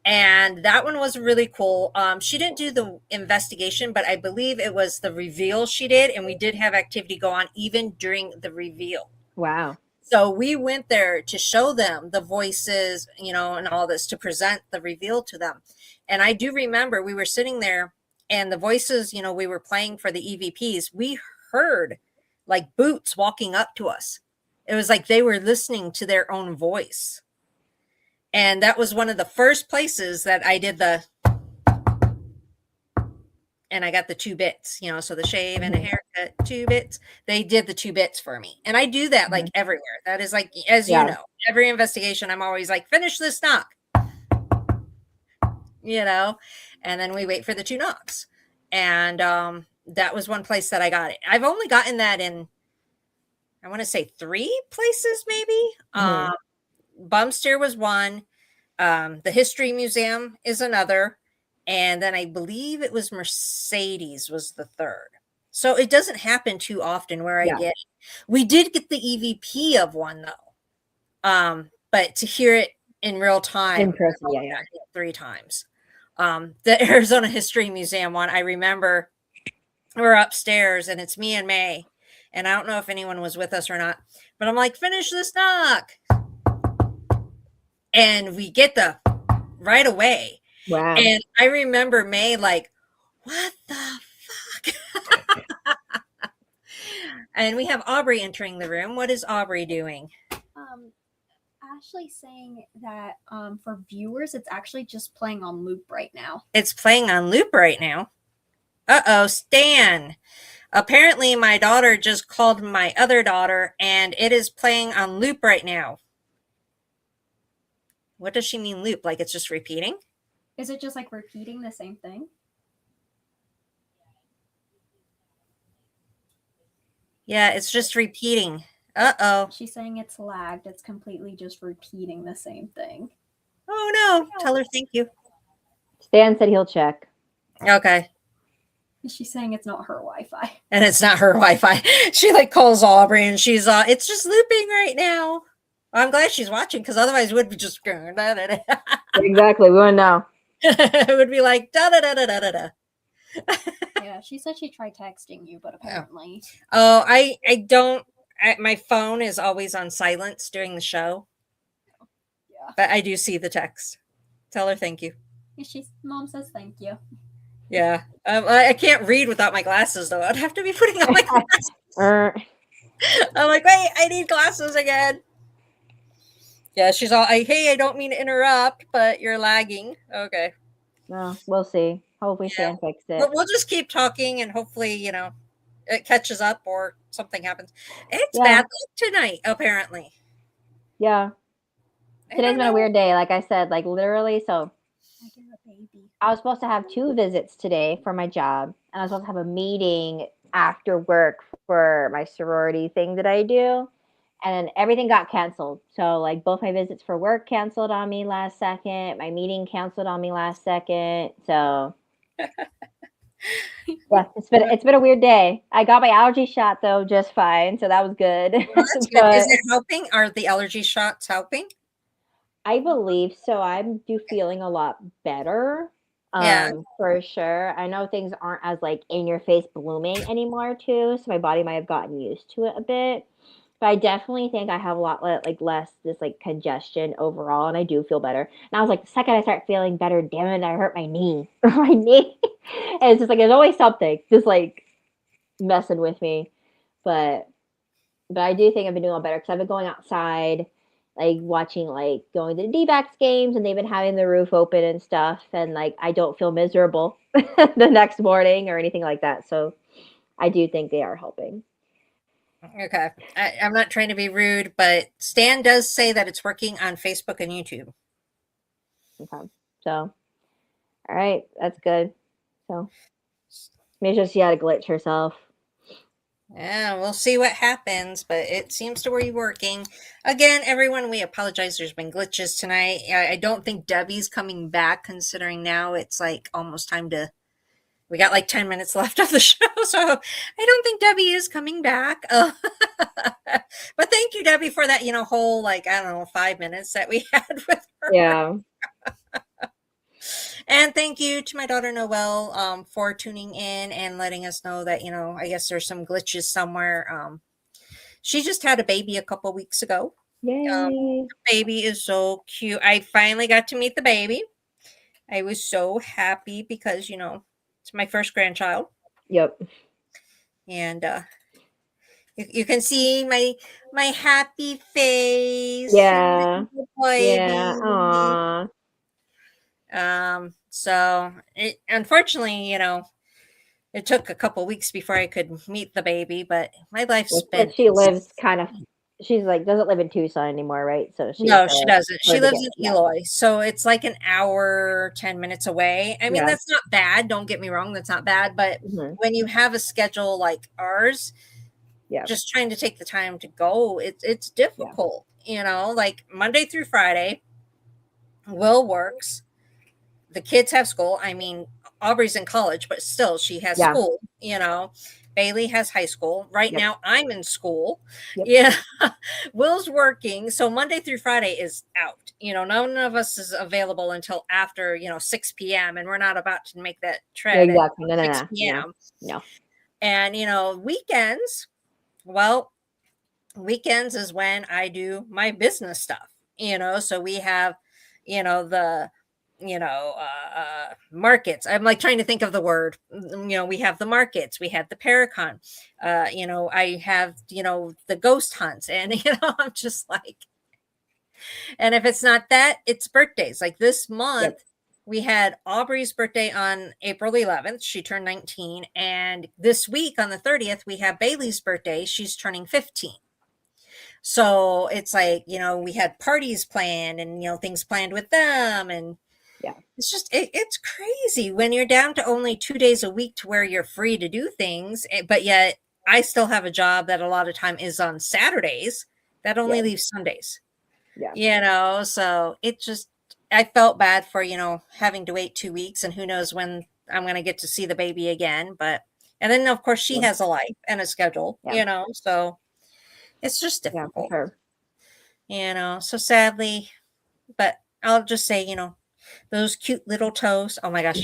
And that one was really cool. She didn't do the investigation, but I believe it was the reveal she did. And we did have activity go on even during the reveal. Wow. So we went there to show them the voices, and all this, to present the reveal to them. And I do remember we were sitting there and the voices, we were playing for the EVPs. We heard like boots walking up to us. It was like they were listening to their own voice. And that was one of the first places that I did and I got the 2 bits, so the shave and a haircut, 2 bits. They did the 2 bits for me. And I do that like everywhere. That is like, as you know, every investigation, I'm always like, finish this knock, and then we wait for the 2 knocks. And that was one place that I got it. I've only gotten that in, I want to say 3 places, maybe. Bum steer was one. The History Museum is another. And then I believe it was Mercedes was the 3rd. So it doesn't happen too often where I get it. We did get the EVP of one though. But to hear it in real time, in person, 3 times. The Arizona History Museum one, I remember we're upstairs and it's me and May. And I don't know if anyone was with us or not, but I'm like, finish this knock. And we get the right away. Wow. And I remember May like, what the fuck? And we have Aubrey entering the room. What is Aubrey doing? actually saying that for viewers, it's actually just playing on loop right now. It's playing on loop right now. Uh-oh, Stan. Apparently, my daughter just called my other daughter, and it is playing on loop right now. What does she mean loop? Like it's just repeating? Is it just like repeating the same thing? Yeah, it's just repeating. Uh-oh. She's saying it's lagged. It's completely just repeating the same thing. Oh, no. Tell her thank you. Stan said he'll check. Okay. She's saying it's not her Wi-Fi. And it's not her Wi-Fi. She like calls Aubrey and she's it's just looping right now. I'm glad she's watching because otherwise it would be just going Exactly. We wouldn't know. It would be like da da da da da da. Yeah, she said she tried texting you, but apparently. Oh, I don't. My phone is always on silence during the show. Yeah. But I do see the text. Tell her thank you. Mom says thank you. Yeah. I can't read without my glasses though. I'd have to be putting on my glasses. I'm like, wait, I need glasses again. Yeah, she's all, hey, I don't mean to interrupt, but you're lagging. Okay. No, we'll see. Hopefully Stan fixed it. We'll just keep talking and hopefully, it catches up or something happens. It's bad luck tonight, apparently. Yeah. Today's been a weird day, like I said, like literally. So I was supposed to have 2 visits today for my job, and I was supposed to have a meeting after work for my sorority thing that I do. And everything got canceled. So like both my visits for work canceled on me last second. My meeting canceled on me last second. So yeah, it's been a weird day. I got my allergy shot though just fine, so that was good. Well, that's good. Is it helping? Are the allergy shots helping? I believe so. I'm feeling a lot better. For sure. I know things aren't as like in your face blooming anymore too, so my body might have gotten used to it a bit. But I definitely think I have a lot less this like congestion overall, and I do feel better. And I was like, the second I start feeling better, damn it, I hurt my knee. My knee. And it's just like there's always something just like messing with me. But I do think I've been doing a lot better because I've been going outside, like watching like going to the D-backs games, and they've been having the roof open and stuff, and like I don't feel miserable the next morning or anything like that. So I do think they are helping. Okay. I'm not trying to be rude, but Stan does say that it's working on Facebook and YouTube. Okay. So, all right. That's good. So, maybe she had to glitch herself. Yeah, we'll see what happens, but it seems to be working. Again, everyone, we apologize. There's been glitches tonight. I don't think Debbie's coming back, considering now it's like almost time to... We got like 10 minutes left of the show, so I don't think Debbie is coming back. But thank you, Debbie, for that, whole, 5 minutes that we had with her. Yeah. And thank you to my daughter, Noelle, for tuning in and letting us know that, I guess there's some glitches somewhere. She just had a baby a couple weeks ago. Yay. The baby is so cute. I finally got to meet the baby. I was so happy because, it's my first grandchild. Yep. And you can see my happy face. Yeah. Yeah. Aww. So it unfortunately, it took a couple weeks before I could meet the baby, but my life's been... She lives she's like doesn't live in Tucson anymore, right? So she doesn't. She lives in Eloy, so it's like an hour, 10 minutes away. I mean, that's not bad. Don't get me wrong, that's not bad. But when you have a schedule like ours, just trying to take the time to go, it's difficult. Like Monday through Friday, Will works. The kids have school. I mean, Aubrey's in college, but still, she has school. Bailey has high school. Right now, I'm in school. Yep. Yeah. Will's working. So Monday through Friday is out. None of us is available until after, 6 p.m. And we're not about to make that tread at 6 p.m. No. And, weekends is when I do my business stuff, so we have, the markets. I'm like trying to think of the word. We have the markets, we have the Paracon, I have, the ghost hunts, and I'm just like, And if it's not that, it's birthdays. Like this month, we had Aubrey's birthday on April 11th. She turned 19. And this week on the 30th, we have Bailey's birthday. She's turning 15. So it's like, we had parties planned and, things planned with them. And it's just, it's crazy when you're down to only 2 days a week to where you're free to do things. But yet I still have a job that a lot of time is on Saturdays that only leaves Sundays. So it just, I felt bad for, having to wait 2 weeks, and who knows when I'm going to get to see the baby again. And then of course she has a life and a schedule, so it's just difficult, so sadly, but I'll just say, those cute little toes. Oh my gosh.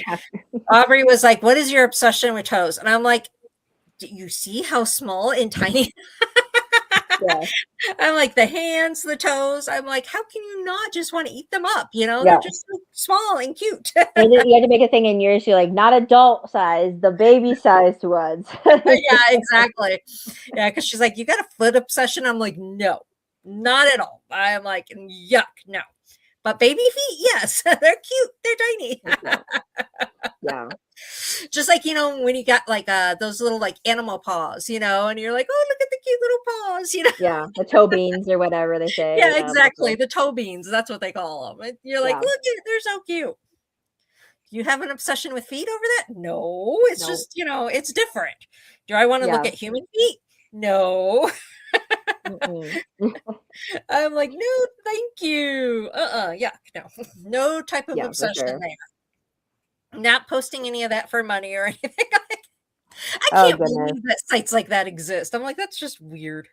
Aubrey was like, what is your obsession with toes? And I'm like, do you see how small and tiny? I'm like, the hands, the toes. I'm like, how can you not just want to eat them up? They're just so small and cute. You had to make a thing in yours. You're like, not adult size, the baby sized ones. Yeah, exactly. Yeah, because she's like, you got a foot obsession? I'm like, no, not at all. I'm like, yuck, no. But baby feet, yes, they're cute. They're tiny. Just like, when you got like those little like animal paws, and you're like, oh, look at the cute little paws, the toe beans or whatever they say. Yeah, exactly. The toe beans, that's what they call them. And you're like, look, they're so cute. You have an obsession with feet over that? No, it's just, it's different. Do I want to look at human feet? No. I'm like, no, thank you. Yeah, no type of obsession there. Not posting any of that for money or anything. I can't believe that sites like that exist. I'm like, that's just weird.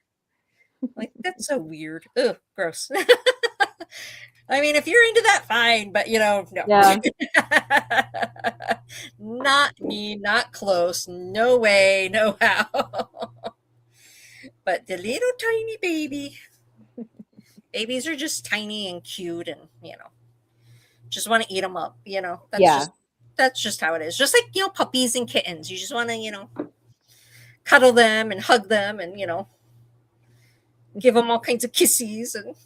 Like, that's so weird. Ugh, gross. I mean, if you're into that, fine, but no. Not me, not close. No way, no how. But the little tiny baby. Babies are just tiny and cute, and just want to eat them up. That's just how it is. Just like puppies and kittens. You just want to cuddle them and hug them, and give them all kinds of kisses. And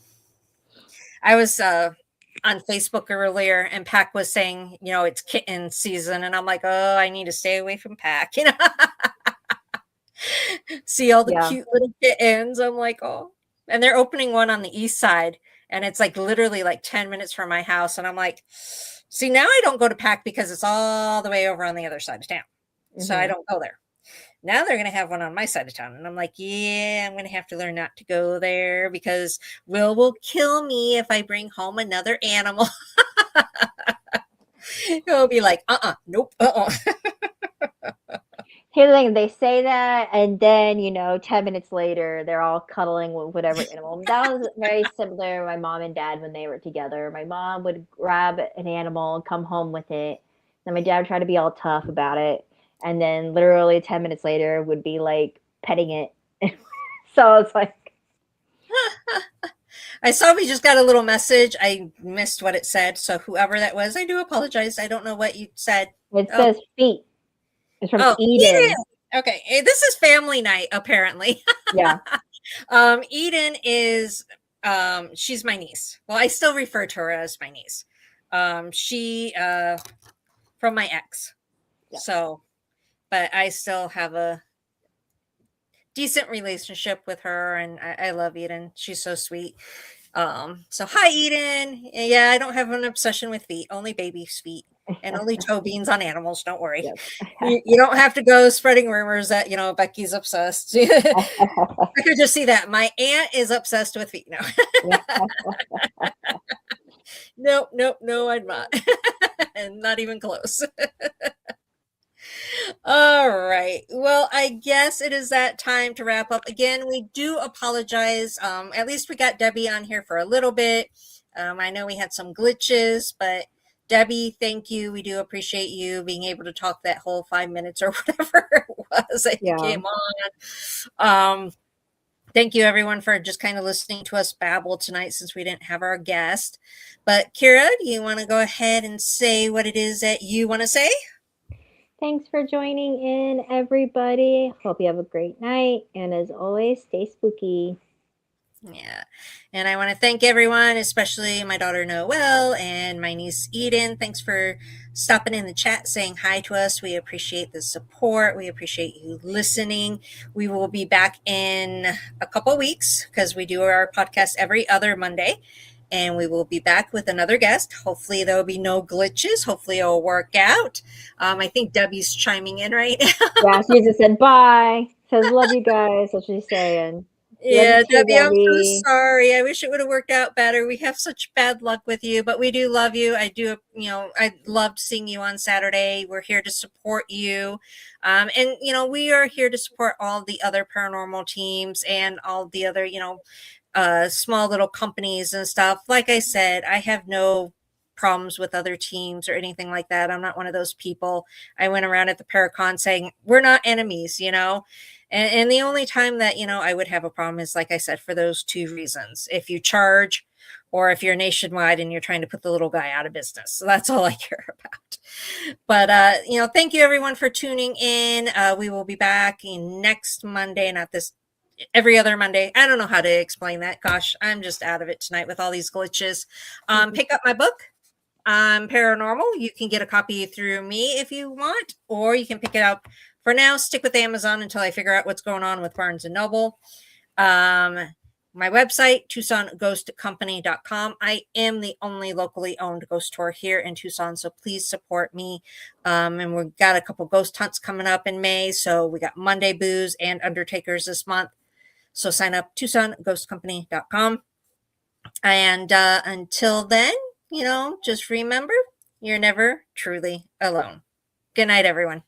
I was on Facebook earlier, and Pac was saying, it's kitten season, and I'm like, oh, I need to stay away from Pac. See all the cute little kittens. I'm like, oh. And they're opening one on the east side, and it's like literally like 10 minutes from my house. And I'm like, see, now I don't go to Pac because it's all the way over on the other side of town. So I don't go there. Now they're going to have one on my side of town. And I'm like, yeah, I'm going to have to learn not to go there because Will kill me if I bring home another animal. He'll be like, nope, Here's the thing, they say that, and then 10 minutes later they're all cuddling with whatever animal. That was very similar to my mom and dad when they were together. My mom would grab an animal and come home with it, then my dad would try to be all tough about it, and then literally 10 minutes later would be like petting it. So it's like, I saw we just got a little message. I missed what it said, so whoever that was, I do apologize. I don't know what you said. It says feet. It's from Eden. Okay, this is family night, apparently. Eden is, she's my niece. Well, I still refer to her as my niece. She, from my ex. So, but I still have a decent relationship with her, and I love Eden. She's so sweet. So hi, Eden. Yeah, I don't have an obsession with feet, only baby's feet. And only toe beans on animals. Don't worry. You don't have to go spreading rumors that, Becky's obsessed. I could just see that. My aunt is obsessed with feet. No. No, I'm not. And not even close. All right. Well, I guess it is that time to wrap up. Again, we do apologize. At least we got Debbie on here for a little bit. I know we had some glitches, but Debbie, thank you. We do appreciate you being able to talk that whole 5 minutes or whatever it was that you came on. Thank you, everyone, for just kind of listening to us babble tonight since we didn't have our guest. But Kyrra, do you want to go ahead and say what it is that you want to say? Thanks for joining in, everybody. Hope you have a great night. And as always, stay spooky. Yeah. And I want to thank everyone, especially my daughter Noelle and my niece Eden. Thanks for stopping in the chat, saying hi to us. We appreciate the support. We appreciate you listening. We will be back in a couple weeks because we do our podcast every other Monday. And we will be back with another guest. Hopefully, there will be no glitches. Hopefully, it'll work out. I think Debbie's chiming in right now. Yeah, she just said bye. Says love you guys. That's what she's saying. Love Yeah, you too, Debbie, I'm so Debbie. sorry. I wish it would have worked out better. We have such bad luck with you, but we do love you. I do, I loved seeing you on Saturday. We're here to support you. And, we are here to support all the other paranormal teams and all the other, small little companies and stuff. Like I said, I have no problems with other teams or anything like that. I'm not one of those people. I went around at the Paracon saying, we're not enemies, And the only time that, I would have a problem is, like I said, for those two reasons. If you charge or if you're nationwide and you're trying to put the little guy out of business. So that's all I care about. But, thank you everyone for tuning in. We will be back next Monday, not this, every other Monday. I don't know how to explain that. Gosh, I'm just out of it tonight with all these glitches. Pick up my book. Paranormal. You can get a copy through me if you want, or you can pick it up. For now, stick with Amazon until I figure out what's going on with Barnes and Noble. My website, TucsonGhostCompany.com. I am the only locally owned ghost store here in Tucson, so please support me. And we've got a couple ghost hunts coming up in May. So we got Monday Booze and Undertakers this month. So sign up, TucsonGhostCompany.com. And until then, just remember, you're never truly alone. Good night, everyone.